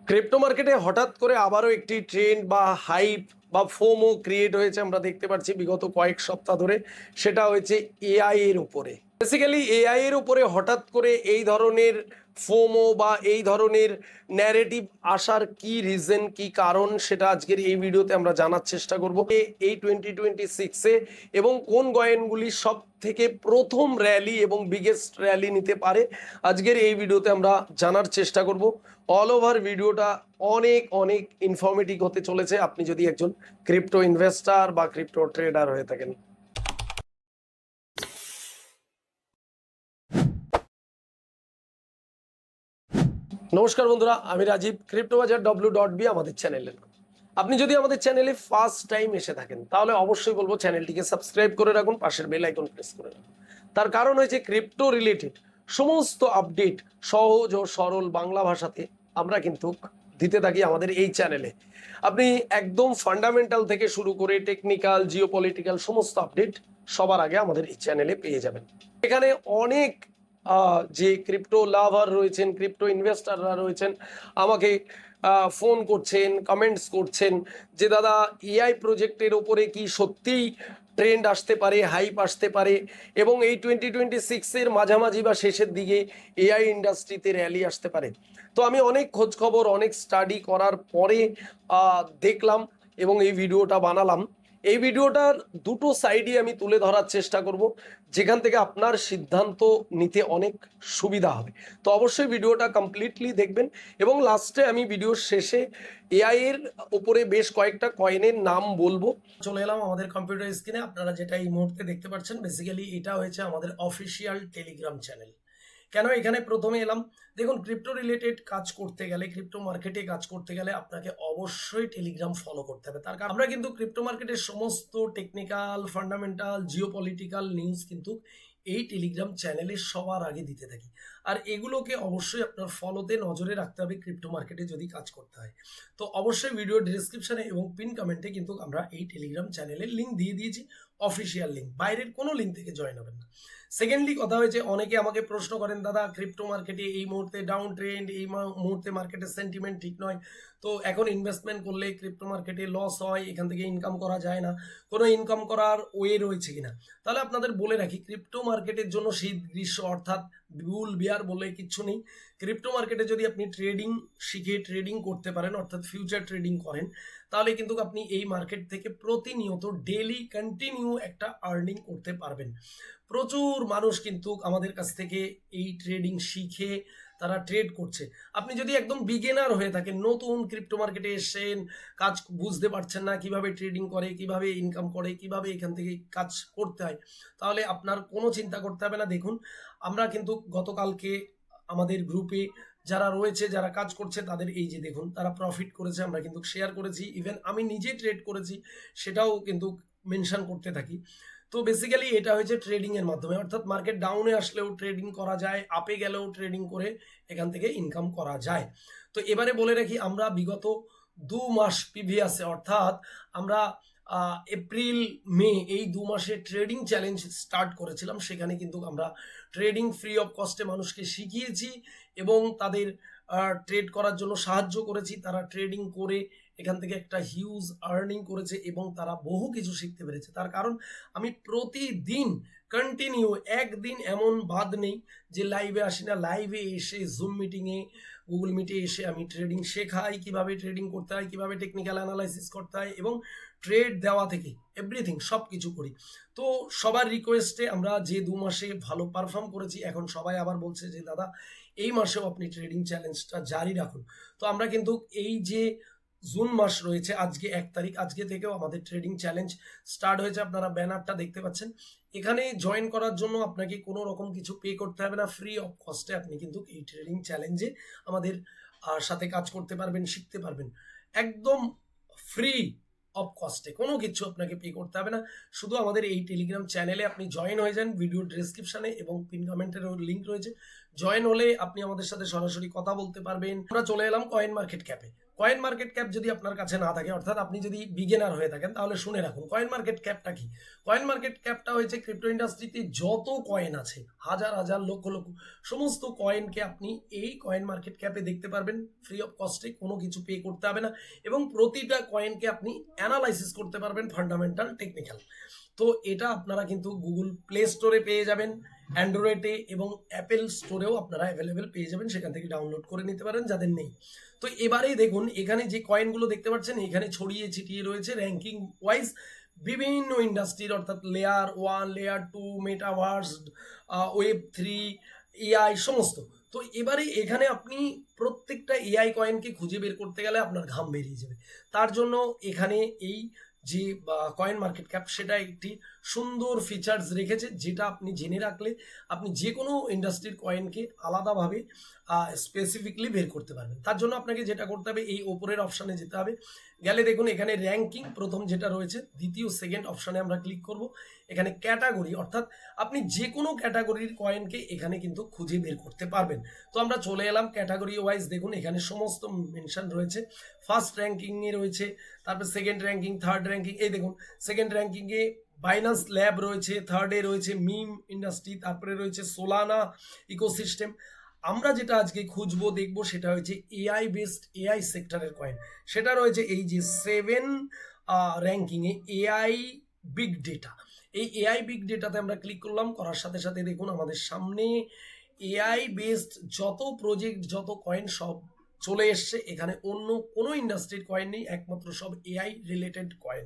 Crypto মার্কেটে হঠাৎ করে আবারও একটি ট্রেন্ড বা হাইপ বা ফোমো ক্রিয়েট হয়েছে আমরা দেখতে পাচ্ছি বিগত কয়েক সপ্তাহ ধরে। সেটা হয়েছে এআই এর উপরে। বেসিক্যালি এআই এর উপরে হঠাৎ করে এই ধরনের ফোমো বা এই ধরনের ন্যারেটিভ আসার কি রিজন, কি কারণ, সেটা আজকের এই ভিডিওতে আমরা জানার চেষ্টা করব। এই 2026-এ এবং কোন কয়েনগুলি সব থেকে প্রথম র্যালি এবং বিগেস্ট র্যালি নিতে পারে, আজকের এই ভিডিওতে আমরা জানার চেষ্টা করব। অল ওভার ভিডিওটা অনেক অনেক ইনফরমেটিভ হতে চলেছে আপনি যদি একজন ক্রিপ্টো ইনভেস্টার বা ক্রিপ্টো ট্রেডার হয়ে থাকেন। নমস্কার বন্ধুরা, আমি রাজীব, cryptobajar.w.b আমাদের চ্যানেলের। আপনি যদি আমাদের চ্যানেলে ফার্স্ট টাইম এসে থাকেন তাহলে অবশ্যই বলবো চ্যানেলটিকে সাবস্ক্রাইব করে রাখুন, পাশের বেল আইকন প্রেস করে রাখুন। তার কারণ হয়েছে ক্রিপ্টো রিলেটেড সমস্ত আপডেট সহজ ও সরল বাংলা ভাষাতে আমরা কিন্তু দিতে থাকি আমাদের এই চ্যানেলে। আপনি একদম ফান্ডামেন্টাল থেকে শুরু করে টেকনিক্যাল, জিওপলিটিক্যাল সমস্ত আপডেট সবার আগে আমাদের এই চ্যানেলে পেয়ে যাবেন। এখানে অনেক যে ক্রিপ্টো লাভার রয়েছেন, ক্রিপ্টো ইনভেস্টাররা রয়েছেন, আমাকে ফোন করছেন, কমেন্টস করছেন যে দাদা এআই প্রজেক্টের ওপরে কি সত্যিই ট্রেন্ড আসতে পারে, হাইপ আসতে পারে, এবং এই 2026-এর মাঝামাঝি বা শেষের দিকে এআই ইন্ডাস্ট্রিতে র্যালি আসতে পারে। তো আমি অনেক খোঁজ খবর, অনেক স্টাডি করার পরে দেখলাম এবং এই ভিডিওটা বানালাম। এই ভিডিওটার দুটো সাইডই আমি তুলে ধরার চেষ্টা করব, যেখান থেকে আপনার সিদ্ধান্ত নিতে অনেক সুবিধা হবে। তো অবশ্যই ভিডিওটা কমপ্লিটলি দেখবেন এবং লাস্টে আমি ভিডিওর শেষে এআই এর উপরে বেশ কয়েকটা কয়েনের নাম বলবো। চলে এলাম আমাদের কম্পিউটার স্ক্রিনে। আপনারা যেটা এই মুহূর্তে দেখতে পাচ্ছেন, বেসিক্যালি এটা হয়েছে আমাদের অফিসিয়াল টেলিগ্রাম চ্যানেল। কেন এখানে প্রথমে এলাম? দেখুন, ক্রিপ্টো রিলেটেড কাজ করতে গেলে, ক্রিপ্টো মার্কেটে কাজ করতে গেলে আপনাকে অবশ্যই টেলিগ্রাম ফলো করতে হবে। তার কারণ আমরা কিন্তু ক্রিপ্টো মার্কেটের সমস্ত টেকনিক্যাল, ফান্ডামেন্টাল, জিওপলিটিক্যাল নিউজ কিন্তু এই টেলিগ্রাম চ্যানেলে সবার আগে দিতে থাকি। আর এগুলোকে অবশ্যই আপনার ফলোতে নজরে রাখতে হবে ক্রিপ্টো মার্কেটে যদি কাজ করতে হয়। তো অবশ্যই ভিডিও ডিসক্রিপশনে এবং পিন কমেন্টে কিন্তু আমরা এই টেলিগ্রাম চ্যানেলের লিঙ্ক দিয়ে দিয়েছি, অফিসিয়াল লিঙ্ক, বাইরের কোনো লিঙ্ক থেকে জয়েন হবেন না। সেকেন্ডলি কথা হয়েছে, অনেকে আমাকে প্রশ্ন করেন দাদা ক্রিপ্টো মার্কেটে এই মুহূর্তে ডাউন ট্রেন্ড, এই মুহূর্তে মার্কেটের সেন্টিমেন্ট ঠিক নয়, তো এখন ইনভেস্টমেন্ট করলে ক্রিপ্টো মার্কেটে লস হয়, এখান থেকে ইনকাম করা যায় না, কোনো ইনকাম করার ওয়ে রয়েছে কিনা? তাহলে আপনাদের বলে রাখি, ক্রিপ্টো মার্কেটের জন্য শীত গ্রীষ্ম অর্থাৎ বুল বিয়ার বলে কিচ্ছু নেই। ক্রিপ্টো মার্কেটে যদি আপনি ট্রেডিং শিখে ট্রেডিং করতে পারেন, অর্থাৎ ফিউচার ট্রেডিং করেন, তাহলে কিন্তু আপনি এই মার্কেট থেকে প্রতিনিয়ত ডেলি কন্টিনিউ একটা আর্নিং করতে পারবেন। প্রচুর মানুষ কিন্তু আমাদের কাছ থেকে এই ট্রেডিং শিখে তারা ট্রেড করছে। আপনি যদি একদম বিগিনার হয়ে থাকেন, নতুন ক্রিপ্টো মার্কেটে এসেছেন, কাজ বুঝতে পারছেন না কিভাবে ট্রেডিং করে, কিভাবে ইনকাম করে, কিভাবে এখান থেকে কাজ করতে হয়, তাহলে আপনার কোনো চিন্তা করতে হবে না। দেখুন, আমরা কিন্তু গতকালকে আমাদের গ্রুপে যারা রয়েছে, যারা কাজ করছে, তাদের এই যে দেখুন তারা প্রফিট করেছে, আমরা কিন্তু শেয়ার করেছি। ইভেন আমি নিজে ট্রেড করেছি, সেটাও কিন্তু মেনশন করতে থাকি। তো বেসিক্যালি এটা হয়েছে ট্রেডিং এর মাধ্যমে, অর্থাৎ মার্কেট ডাউনে আসলেও ট্রেডিং করা যায়, আপে গেলেও ট্রেডিং করে এখান থেকে ইনকাম করা যায়। তো এবারে বলে রাখি, আমরা বিগত 2 মাস প্রিভিয়াসে, অর্থাৎ আমরা এপ্রিল মে এই 2 মাসে ট্রেডিং চ্যালেঞ্জ স্টার্ট করেছিলাম। সেখানে কিন্তু আমরা ট্রেডিং ফ্রি অফ কস্টে মানুষকে শিখিয়েছি এবং তাদের ট্রেড করার জন্য সাহায্য করেছি। তারা ট্রেডিং করে এখান থেকে একটা হিউজ আর্নিং করেছে এবং তারা বহু কিছু শিখতে পেরেছে। তার কারণ আমি প্রতিদিন কন্টিনিউ, একদিন এমন বাদ নেই যে লাইভে আসি না। লাইভে এসে জুম মিটিংয়ে, গুগল মিটে এসে আমি ট্রেডিং শেখাই, কিভাবে ট্রেডিং করতে হয়, কিভাবে টেকনিক্যাল অ্যানালাইসিস করতে হয় এবং ট্রেড দেওয়া থেকে এভরিথিং সব কিছু করি। তো সবার রিকোয়েস্টে আমরা যে 2 মাসে ভালো পারফর্ম করেছি, এখন সবাই আবার বলছে যে দাদা এই মাসেও আপনি ট্রেডিং চ্যালেঞ্জটা জারি রাখুন। তো আমরা কিন্তু এই যে জুন মাস রয়েছে, আজকে 1 তারিখ, আজকে থেকেও আমাদের ট্রেডিং চ্যালেঞ্জ স্টার্ট হয়েছে। আপনারা ব্যানারটা দেখতে পাচ্ছেন। এখানে জয়েন করার জন্য আপনাকে কোনো রকম কিছু পে করতে হবে না, ফ্রি অফ কস্টে আপনি কিন্তু এই ট্রেডিং চ্যালেঞ্জে আমাদের সাথে কাজ করতে পারবেন, শিখতে পারবেন, একদম ফ্রি অফ কস্টে। কোনো কিছু আপনাকে পে করতে হবে না। শুধু আমাদের এই টেলিগ্রাম চ্যানেলে আপনি জয়েন হয়ে যান, ভিডিও ডেসক্রিপশনে এবং পিন কমেন্টেরও লিঙ্ক রয়েছে। জয়েন হলে আপনি আমাদের সাথে সরাসরি কথা বলতে পারবেন। আমরা চলে এলাম কয়েন মার্কেট ক্যাপে। কয়েন মার্কেট ক্যাপ যদি আপনার কাছে না থাকে, অর্থাৎ আপনি যদি বিগিনার হয়ে থাকেন, তাহলে শুনে রাখুন কয়েন মার্কেট ক্যাপটা কি। কয়েন মার্কেট ক্যাপটা হয়েছে ক্রিপ্টো ইন্ডাস্ট্রিতে যত কয়েন আছে, হাজার হাজার লক্ষ লক্ষ সমস্ত কয়েনকে আপনি এই কয়েন মার্কেট ক্যাপে দেখতে পারবেন ফ্রি অফ কস্টে, কোনো কিছু পে করতে হবে না, এবং প্রতিটা কয়েনকে আপনি অ্যানালাইসিস করতে পারবেন ফান্ডামেন্টাল টেকনিক্যাল। তো এটা আপনারা কিন্তু গুগল প্লে স্টোরে পেয়ে যাবেন, অ্যান্ড্রয়েডে এবং অ্যাপেল স্টোরেও আপনারা অ্যাভেলেবেল পেয়ে যাবেন, সেখান থেকে ডাউনলোড করে নিতে পারেন যাদের নেই। তো এবারে দেখুন এখানে যে কয়েনগুলো দেখতে পাচ্ছেন, এখানে ছড়িয়ে ছিটিয়ে রয়েছে র্যাঙ্কিং ওয়াইজ বিভিন্ন ইন্ডাস্ট্রির, অর্থাৎ layer 1, layer 2, metaverse, Web3, AI সমস্ত। তো এবারে এখানে আপনি প্রত্যেকটা এআই কয়েনকে খুঁজে বের করতে গেলে আপনার ঘাম বেরিয়ে যাবে। তার জন্য এখানে এই যে কয়েন মার্কেট ক্যাপ, সেটা একটি সুন্দর ফিচার্স রেখেছে, যেটা আপনি জেনে রাখলে আপনি যে কোনো ইন্ডাস্ট্রির কয়েনকে আলাদাভাবে স্পেসিফিকলি বের করতে পারবেন। তার জন্য আপনাকে যেটা করতে হবে, এই ওপরের অপশানে যেতে হবে, গেলে দেখুন এখানে র্যাঙ্কিং প্রথম যেটা রয়েছে, দ্বিতীয় সেকেন্ড অপশানে আমরা ক্লিক করব। এখানে ক্যাটাগরি, অর্থাৎ আপনি যে কোনো ক্যাটাগরির কয়েনকে এখানে কিন্তু খুঁজে বের করতে পারবেন। তো আমরা চলে এলাম ক্যাটাগরি ওয়াইজ, দেখুন এখানে সমস্ত মেনশন রয়েছে। ফার্স্ট র্যাঙ্কিংয়ে রয়েছে, তারপর সেকেন্ড র্যাঙ্কিং, থার্ড র্যাঙ্কিং, এই দেখুন সেকেন্ড র্যাঙ্কিংয়ে বাইন্যান্স ল্যাব রয়েছে, থার্ডে রয়েছে মিম ইন্ডাস্ট্রি, তারপরে রয়েছে সোলানা ইকোসিস্টেম। আমরা যেটা আজকে খুঁজবো দেখবো সেটা হচ্ছে এআই বেসড এআই সেক্টরের কয়েন, সেটা রয়েছে এই যে 7 র্যাঙ্কিংয়ে এআই বিগ ডেটা। এই এআই বিগ ডেটাতে আমরা ক্লিক করলাম, করার সাথে সাথে দেখুন আমাদের সামনে এআই বেসড যত প্রজেক্ট, যত কয়েন সব চলে এসছে। এখানে অন্য কোনো ইন্ডাস্ট্রির কয়েন নেই, একমাত্র সব এআই রিলেটেড কয়েন।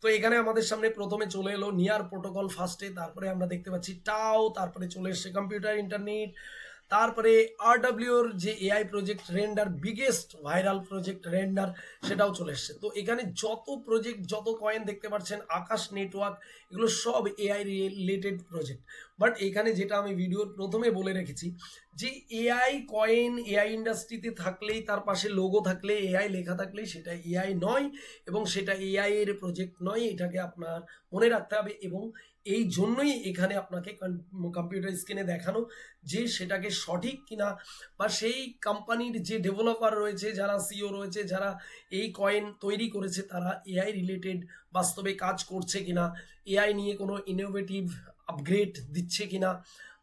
তো এখানে আমাদের সামনে প্রথমে চলে এলো নিয়ার প্রোটোকল ফার্স্টে, তারপরে আমরা দেখতে পাচ্ছি টাও, তারপরে চলে এসছে কম্পিউটার ইন্টারনেট, তারপরে আরডব্লিউর যে AI project render, biggest viral project render, সেটাও চলে এসছে। তো এখানে যত প্রজেক্ট, যত কয়েন দেখতে পাচ্ছেন, আকাশ নেটওয়ার্ক, এগুলো সব এআই রিলেটেড প্রজেক্ট। বাট এখানে যেটা আমি ভিডিওর প্রথমে বলে রেখেছি, যে এআই কয়েন এআই ইন্ডাস্ট্রিতে থাকলেই, তার পাশে লোগো থাকলে, এআই লেখা থাকলেই সেটা এআই নয়, এবং সেটা এআই এর প্রজেক্ট নয়, এটাকে আপনার মনে রাখতে হবে। এবং এই জন্যই এখানে আপনাকে কম্পিউটার স্ক্রিনে দেখানো যে সেটাকে সঠিক কিনা, বা সেই কোম্পানির যে ডেভেলপার রয়েছে, যারা সিও রয়েছে, যারা এই কয়েন তৈরি করেছে, তারা এআই রিলেটেড বাস্তবে কাজ করছে কিনা, এআই নিয়ে কোনো ইনোভেটিভ আপগ্রেড দিচ্ছে কিনা,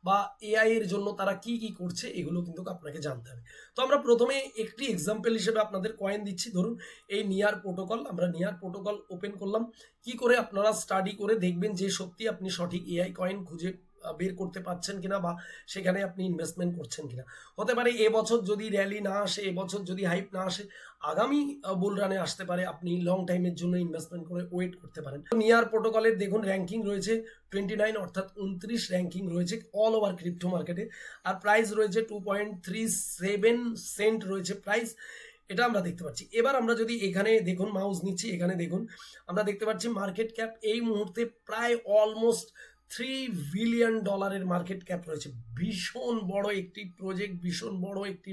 বা এআই এর জন্য তারা কি কি করছে, এগুলো কিন্তু আপনাকে জানতে হবে। তো আমরা প্রথমে একটি এক্সাম্পল হিসেবে আপনাদের কয়েন দিচ্ছি। ধরুন এই নিয়ার প্রোটোকল, আমরা নিয়ার প্রোটোকল ওপেন করলাম। কি করে আপনারা স্টাডি করে দেখবেন যে সত্যি আপনি সঠিক এআই কয়েন খুঁজে বের করতে পারছেন কিনা, বা সেখানে আপনি ইনভেস্টমেন্ট করছেন কিনা। হতে পারে এবছর যদি র্যালি না আসে, এবছর যদি হাইপ না আসে, আগামী বুল রানে আসতে পারে, আপনি লং টাইমের জন্য ইনভেস্টমেন্ট করে ওয়েট করতে পারেন। নিয়ার প্রোটোকলের দেখুন র্যাঙ্কিং রয়েছে 29, অর্থাৎ 29 র্যাঙ্কিং রয়েছে অল ওভার ক্রিপ্টো মার্কেটে, আর প্রাইস রয়েছে 2.37 সেন্ট রয়েছে প্রাইস, এটা আমরা দেখতে পাচ্ছি। এবার আমরা যদি এখানে দেখুন, মাউস নিচ্ছি, এখানে দেখুন আমরা দেখতে পাচ্ছি মার্কেট ক্যাপ এই মুহূর্তে প্রায় অলমোস্ট $3 বিলিয়ন মার্কেট ক্যাপ রয়েছে। ভীষণ বড় একটি প্রজেক্ট, ভীষণ বড় একটি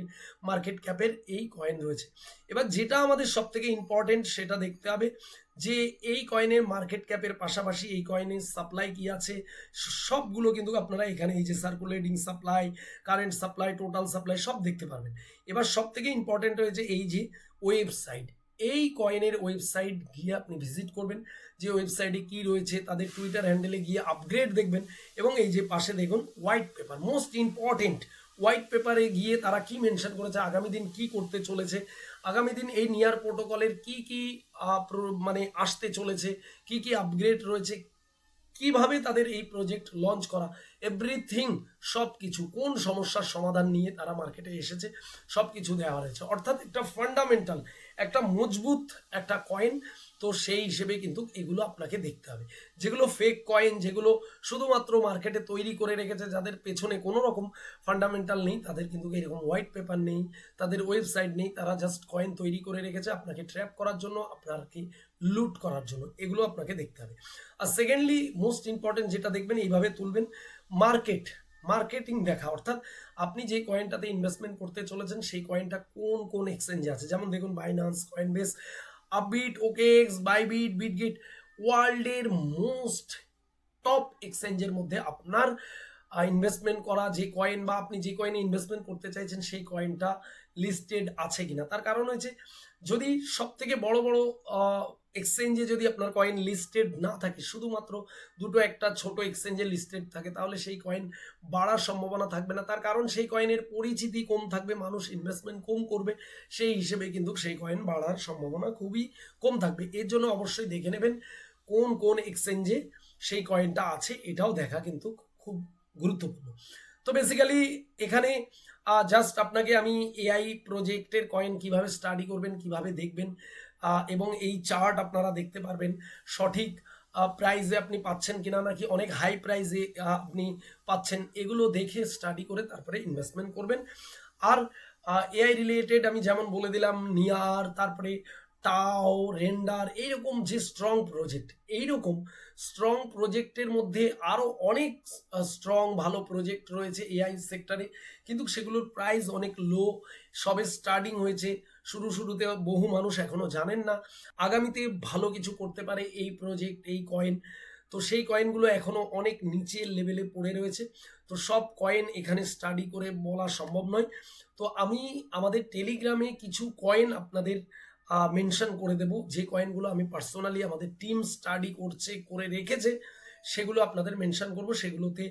মার্কেট ক্যাপের এই কয়েন রয়েছে। এবার যেটা আমাদের সব থেকে ইম্পর্টেন্ট সেটা দেখতে হবে, যে এই কয়েনের মার্কেট ক্যাপের পাশাপাশি এই কয়েনের সাপ্লাই কি আছে, সবগুলো কিন্তু আপনারা এখানে এই যে circulating supply, current supply, total supply সব দেখতে পারবেন। এবার সব থেকে ইম্পর্টেন্ট হয়েছে এই যে ওয়েবসাইট, এই কয়েনের ওয়েবসাইট গিয়ে আপনি ভিজিট করবেন, যে ওয়েবসাইটে কি রয়েছে, তাদের টুইটার হ্যান্ডেলে গিয়ে আপগ্রেড দেখবেন, এবং এই যে পাশে দেখুন white paper, most important white পেপারে গিয়ে তারা কি মেনশন করেছে, আগামী দিন কি করতে চলেছে, আগামী দিন এই নিয়ার প্রোটোকলের কি কি মানে আসতে চলেছে, কি কি আপগ্রেড রয়েছে, কিভাবে তাদের এই প্রজেক্ট লঞ্চ করা, এভরিথিং, সব কিছু, কোন সমস্যার সমাধান নিয়ে তারা মার্কেটে এসেছে, সব কিছু দেওয়া হয়েছে। অর্থাৎ একটা ফান্ডামেন্টাল, একটা মজবুত একটা কয়েন। তো সেই হিসেবে কিন্তু এগুলো আপনাকে দেখতে হবে। যেগুলো ফেক কয়েন, যেগুলো শুধুমাত্র মার্কেটে তৈরি করে রেখেছে, যাদের পেছনে কোনো রকম ফান্ডামেন্টাল নেই, তাদের কিন্তু এরকম হোয়াইট পেপার নেই, তাদের ওয়েবসাইট নেই, তারা জাস্ট কয়েন তৈরি করে রেখেছে আপনাকে ট্র্যাপ করার জন্য, আপনাকে লুট করার জন্য, এগুলো আপনাকে দেখতে হবে। আর সেকেন্ডলি মোস্ট ইম্পর্টেন্ট যেটা দেখবেন, এইভাবে তুলবেন মার্কেটিং দেখা, অর্থাৎ আপনি যে কয়েনটাতে ইনভেস্টমেন্ট করতে চলেছেন সেই কয়েনটা কোন কোন এক্সচেঞ্জে আছে। যেমন দেখুন Binance, Coinbase, upbeat, OKX, Bybit, Bitget, ওয়ার্ল্ডের মোস্ট টপ এক্সচেঞ্জের মধ্যে আপনার ইনভেস্টমেন্ট করা যে কয়েন, বা আপনি যে কয়েনে ইনভেস্টমেন্ট করতে চাইছেন সেই কয়েনটা লিস্টেড আছে কিনা। তার কারণ হচ্ছে যদি সব থেকে বড় বড় এক্সচেঞ্জে যদি আপনার কয়েন লিস্টেড না থাকে, শুধুমাত্র দুটো একটা ছোট এক্সচেঞ্জে লিস্টেড থাকে, তাহলে সেই কয়েন বাড়ার সম্ভাবনা থাকবে না। তার কারণ সেই কয়েনের পরিচিতি কম থাকবে, মানুষ ইনভেস্টমেন্ট কম করবে, সেই হিসেবে কিন্তু সেই কয়েন বাড়ার সম্ভাবনা খুবই কম থাকবে। এর জন্য অবশ্যই দেখে নেবেন কোন কোন এক্সচেঞ্জে সেই কয়েনটা আছে, এটাও দেখা কিন্তু খুব গুরুত্বপূর্ণ। তো বেসিক্যালি এখানে জাস্ট আপনাকে আমি এআই প্রজেক্টের কয়েন কিভাবে স্টাডি করবেন, কিভাবে দেখবেন, এবং এই চার্ট আপনারা দেখতে পারবেন সঠিক প্রাইজে আপনি পাচ্ছেন কিনা, নাকি অনেক হাই প্রাইজে আপনি পাচ্ছেন, এগুলো দেখে স্টাডি করে তারপরে ইনভেস্টমেন্ট করবেন। আর এআই রিলেটেড আমি যেমন বলে দিলাম নিয়ার, তারপরে টাও, রেন্ডার, এইরকম যে স্ট্রং প্রজেক্ট, এইরকম স্ট্রং প্রজেক্টের মধ্যে আরও অনেক স্ট্রং ভালো প্রজেক্ট রয়েছে এআই সেক্টরে, কিন্তু সেগুলোর প্রাইস অনেক লো, সবে স্টার্টিং হয়েছে, শুরুতে বহু মানুষ এখনো জানেন না আগামীতে ভালো কিছু করতে পারে এই প্রজেক্ট, এই কয়েন। তো সেই কয়েনগুলো এখনো অনেক নিচের লেভেলে পড়ে রয়েছে, তো সব কয়েন এখানে স্টাডি করে বলা সম্ভব নয়। তো আমি আমাদের টেলিগ্রামে কিছু কয়েন আপনাদের মেনশন করে দেব, যে কয়েনগুলো আমি পার্সোনালি আমাদের টিম স্টাডি করে রেখেছে, সেগুলো আপনাদের মেনশন করব। সেগুলোতে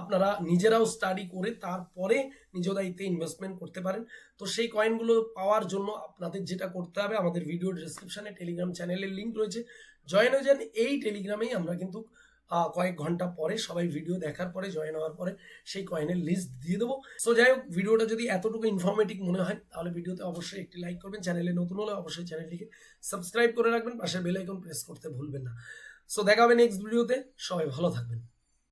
আপনারা নিজেরাও স্টাডি করে তারপরে নিজ দায়িত্বে ইনভেস্টমেন্ট করতে পারেন। তো সেই কয়েনগুলো পাওয়ার জন্য আপনাদের যেটা করতে হবে, আমাদের ভিডিও ডিসক্রিপশনে টেলিগ্রাম চ্যানেলের লিঙ্ক রয়েছে, জয়েন হয়ে যান। এই টেলিগ্রামেই আমরা কিন্তু কয়েক ঘন্টা পরে সবাই ভিডিও দেখার পরে জয়েন হওয়ার পরে সেই কয়েনের লিস্ট দিয়ে দেবো। সো যাই হোক, ভিডিওটা যদি এতটুকু ইনফরমেটিভ মনে হয় তাহলে ভিডিওতে অবশ্যই একটি লাইক করবেন, চ্যানেলে নতুন হলে অবশ্যই চ্যানেলটিকে সাবস্ক্রাইব করে রাখবেন, পাশের বেল আইকন প্রেস করতে ভুলবেন না। সো দেখা হবে নেক্সট ভিডিওতে, সবাই ভালো থাকবেন।